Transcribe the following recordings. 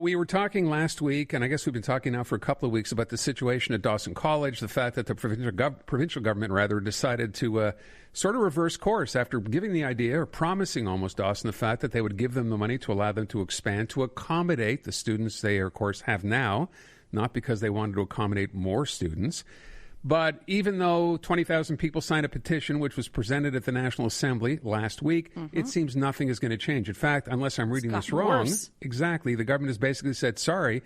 we were talking last week, and I guess we've been talking now for a couple of weeks about the situation at Dawson College, the fact that the provincial government decided to sort of reverse course after giving the idea, or promising almost Dawson, the fact that they would give them the money to allow them to expand, to accommodate the students they, of course, have now, not because they wanted to accommodate more students. But even though 20,000 people signed a petition, which was presented at the National Assembly last week, it seems nothing is going to change. In fact, unless I'm reading this wrong, exactly, the government has basically said, sorry,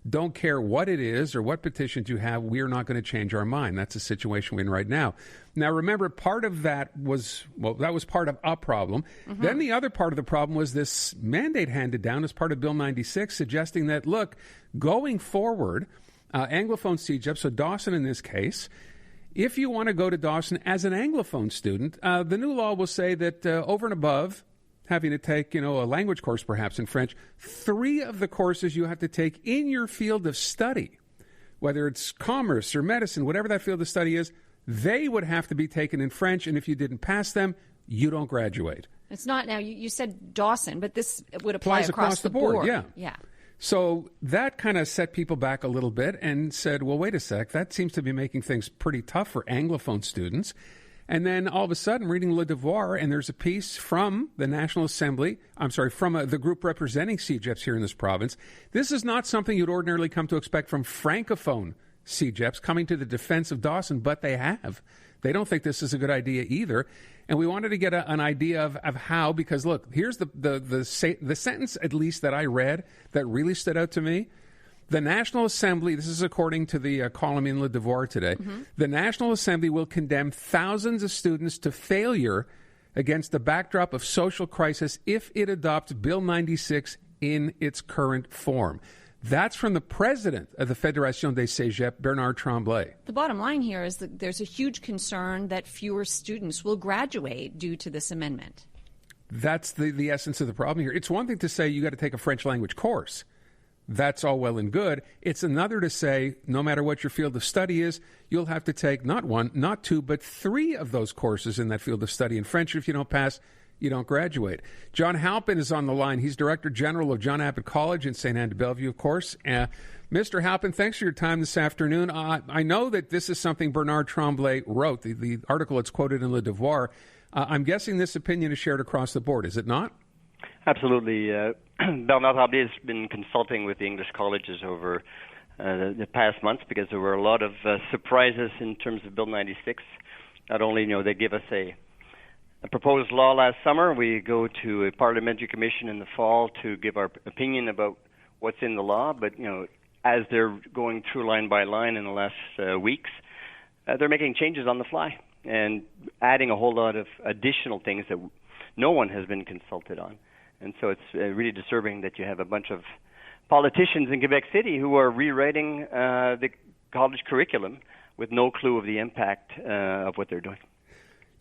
don't care what it is or what petitions you have, we're not going to change our mind. That's the situation we're in right now. Now, remember, part of that was, that was part of a problem. Then the other part of the problem was this mandate handed down as part of Bill 96, suggesting that, look, going forward, Anglophone CEGEP, so Dawson in this case, if you want to go to Dawson as an Anglophone student, the new law will say that over and above having to take, a language course perhaps in French, 3 of the courses you have to take in your field of study, whether it's commerce or medicine, whatever that field of study is, they would have to be taken in French, and if you didn't pass them, you don't graduate. It's not now, you said Dawson, but this would apply across the board. Yeah. So that kind of set people back a little bit and said, well, wait a sec, that seems to be making things pretty tough for Anglophone students. And then all of a sudden, reading Le Devoir, and there's a piece from the National Assembly, from the group representing CEGEPs here in this province. This is not something you'd ordinarily come to expect from Francophone CEGEPs coming to the defense of Dawson, but they have. They don't think this is a good idea either. And we wanted to get an idea of how, because look, here's the sentence, at least that I read, that really stood out to me. The National Assembly, this is according to the column in Le Devoir today, the National Assembly will condemn thousands of students to failure against the backdrop of social crisis if it adopts Bill 96 in its current form. That's from the president of the Fédération des Cégeps, Bernard Tremblay. The bottom line here is that there's a huge concern that fewer students will graduate due to this amendment. That's the essence of the problem here. It's one thing to say you got to take a French language course. That's all well and good. It's another to say, no matter what your field of study is, you'll have to take not 1, not 2, but 3 of those courses in that field of study in French. If you don't pass, you don't graduate. John Halpin is on the line. He's Director General of John Abbott College in Ste-Anne-de-Bellevue, of course. Mr. Halpin, thanks for your time this afternoon. I know that this is something Bernard Tremblay wrote, the article that's quoted in Le Devoir. I'm guessing this opinion is shared across the board, is it not? Absolutely. Bernard Tremblay has been consulting with the English colleges over the past months because there were a lot of surprises in terms of Bill 96. Not only, they give us a proposed law last summer. We go to a parliamentary commission in the fall to give our opinion about what's in the law. But, as they're going through line by line in the last weeks, they're making changes on the fly and adding a whole lot of additional things that no one has been consulted on. And so it's really disturbing that you have a bunch of politicians in Quebec City who are rewriting the college curriculum with no clue of the impact of what they're doing.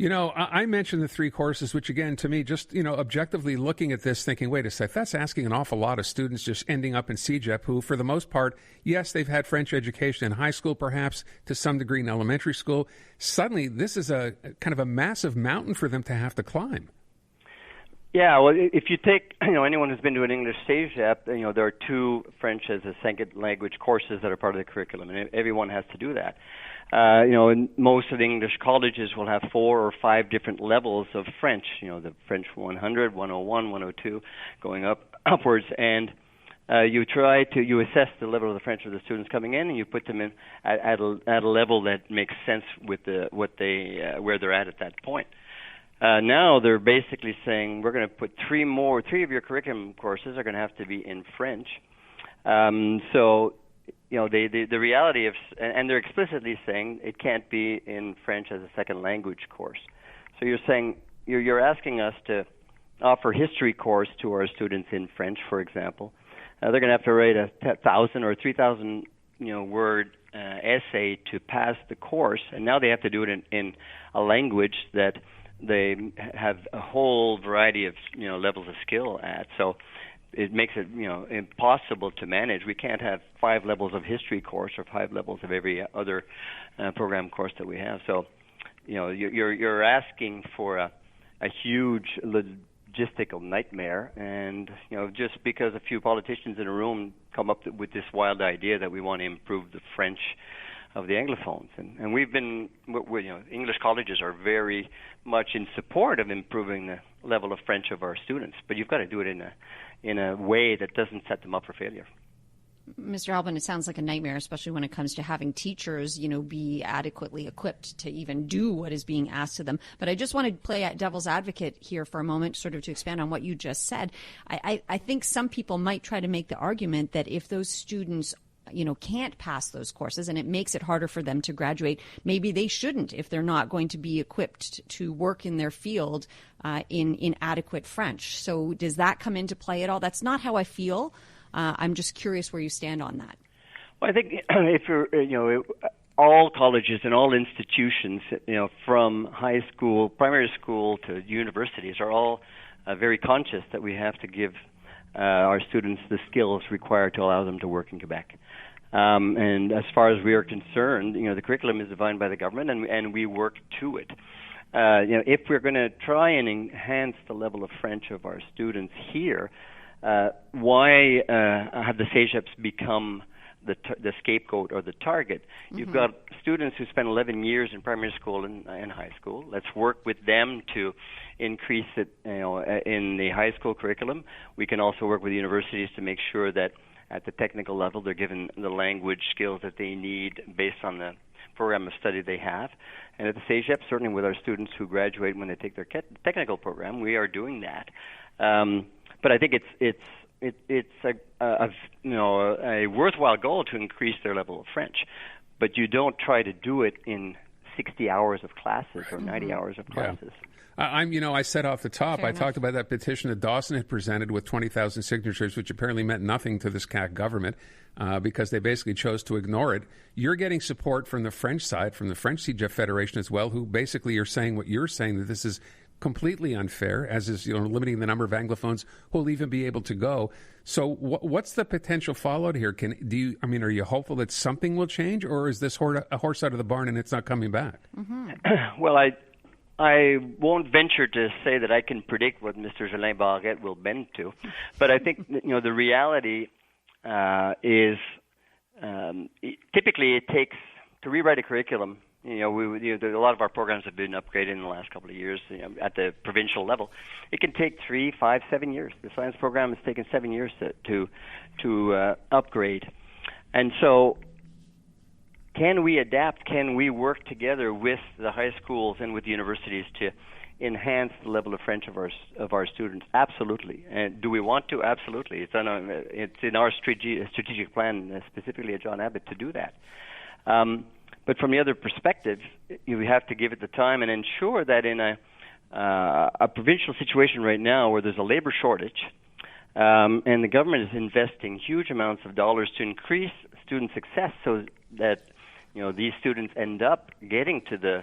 I mentioned the 3 courses, which again, to me, just, objectively looking at this, thinking, wait a sec, that's asking an awful lot of students just ending up in CEGEP who, for the most part, yes, they've had French education in high school, perhaps to some degree in elementary school. Suddenly, this is a kind of a massive mountain for them to have to climb. Yeah, well, if you take, anyone who's been to an English CEGEP, there are 2 French as a second language courses that are part of the curriculum, and everyone has to do that. And most of the English colleges will have 4 or 5 different levels of French, the French 100, 101, 102, going upwards, and you assess the level of the French of the students coming in, and you put them in at a level that makes sense with where they're at that point. Now they're basically saying we're going to put 3 of your curriculum courses are going to have to be in French. The reality of, and they're explicitly saying it can't be in French as a second language course. So you're saying you're asking us to offer history course to our students in French, for example. They're going to have to write a 1,000 or 3,000 word essay to pass the course, and now they have to do it in a language that they have a whole variety of levels of skill at. So it makes it impossible to manage. We can't have 5 levels of history course or 5 levels of every other program course that we have. So you're asking for a huge logistical nightmare. And just because a few politicians in a room come up with this wild idea that we want to improve the French of the Anglophones, and we've been, English colleges are very much in support of improving the level of French of our students, but you've got to do it in a way that doesn't set them up for failure. Mr. Halpin, it sounds like a nightmare, especially when it comes to having teachers, be adequately equipped to even do what is being asked of them. But I just want to play devil's advocate here for a moment, sort of to expand on what you just said. I think some people might try to make the argument that if those students can't pass those courses and it makes it harder for them to graduate, maybe they shouldn't if they're not going to be equipped to work in their field in adequate French. So does that come into play at all? That's not how I feel. I'm just curious where you stand on that. Well, I think if you're, all colleges and all institutions, from high school, primary school to universities are all very conscious that we have to give our students the skills required to allow them to work in Quebec. And as far as we are concerned, the curriculum is defined by the government, and we work to it. If we're going to try and enhance the level of French of our students here, why have the CEGEPs become the scapegoat or the target? Mm-hmm. You've got students who spend 11 years in primary school and high school. Let's work with them to increase it, in the high school curriculum. We can also work with universities to make sure that at the technical level they're given the language skills that they need based on the program of study they have. And at the CEGEP, certainly with our students who graduate when they take their technical program, we are doing that. But I think it's a worthwhile goal to increase their level of French, but you don't try to do it in 60 hours of classes or 90 hours of classes. Yeah. I said off the top, Fair enough. Talked about that petition that Dawson had presented with 20,000 signatures, which apparently meant nothing to this CAQ government because they basically chose to ignore it. You're getting support from the French side, from the French CEGEP Federation as well, who basically are saying what you're saying, that this is completely unfair, as is limiting the number of Anglophones who will even be able to go. So what's the potential fallout here? Are you hopeful that something will change, or is this a horse out of the barn and it's not coming back? Mm-hmm. Well, I won't venture to say that I can predict what Mr. Jolin Barrette will bend to, but I think the reality is typically it takes to rewrite a curriculum. A lot of our programs have been upgraded in the last couple of years at the provincial level. It can take 3, 5, 7 years. The science program has taken 7 years to upgrade. And so can we adapt? Can we work together with the high schools and with the universities to enhance the level of French of our students? Absolutely. And do we want to? Absolutely. It's in our strategic plan, specifically at John Abbott, to do that. But from the other perspective, you have to give it the time and ensure that in a provincial situation right now where there's a labor shortage, and the government is investing huge amounts of dollars to increase student success so that these students end up getting to the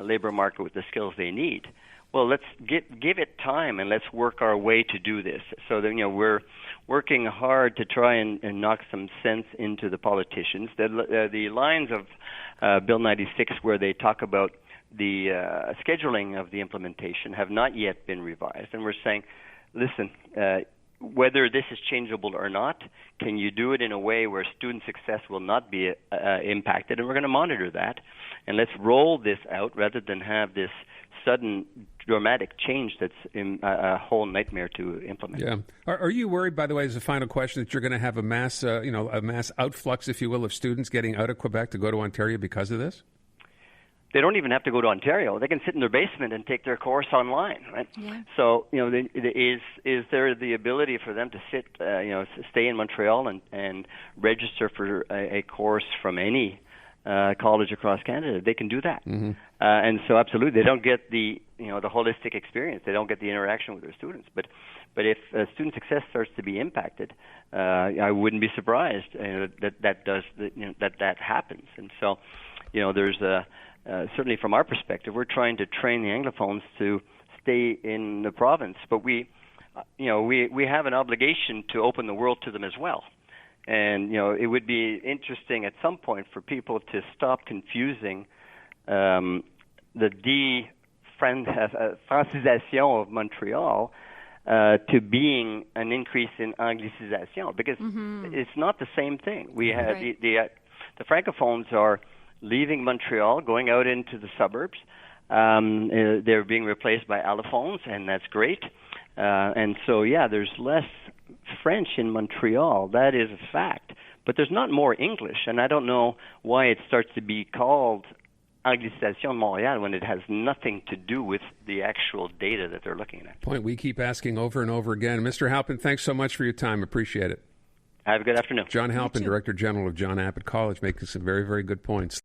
labor market with the skills they need. Well, let's give it time and let's work our way to do this. So that we're working hard to try and knock some sense into the politicians. The lines of Bill 96, where they talk about the scheduling of the implementation, have not yet been revised, and we're saying, listen, whether this is changeable or not, can you do it in a way where student success will not be impacted? And we're going to monitor that, and let's roll this out rather than have this sudden dramatic change that's a whole nightmare to implement. Yeah. Are you worried, by the way, as a final question, that you're going to have a mass outflux, if you will, of students getting out of Quebec to go to Ontario because of this? They don't even have to go to Ontario. They can sit in their basement and take their course online, right? Yeah. So, is there the ability for them to stay in Montreal and register for a course from any college across Canada? They can do that. Mm-hmm. And so, absolutely, they don't get the holistic experience. They don't get the interaction with their students. But if student success starts to be impacted, I wouldn't be surprised that happens. And so, there's certainly from our perspective, we're trying to train the Anglophones to stay in the province, but we have an obligation to open the world to them as well. And it would be interesting at some point for people to stop confusing the francisation of Montreal to being an increase in anglicisation, because it's not the same thing. We have the francophones are leaving Montreal, going out into the suburbs. They're being replaced by allophones, and that's great. And so, there's less French in Montreal. That is a fact. But there's not more English, and I don't know why it starts to be called Anglicisation de Montréal when it has nothing to do with the actual data that they're looking at. Point we keep asking over and over again. Mr. Halpin, thanks so much for your time. Appreciate it. Have a good afternoon. John Halpin, Director General of John Abbott College, making some very, very good points.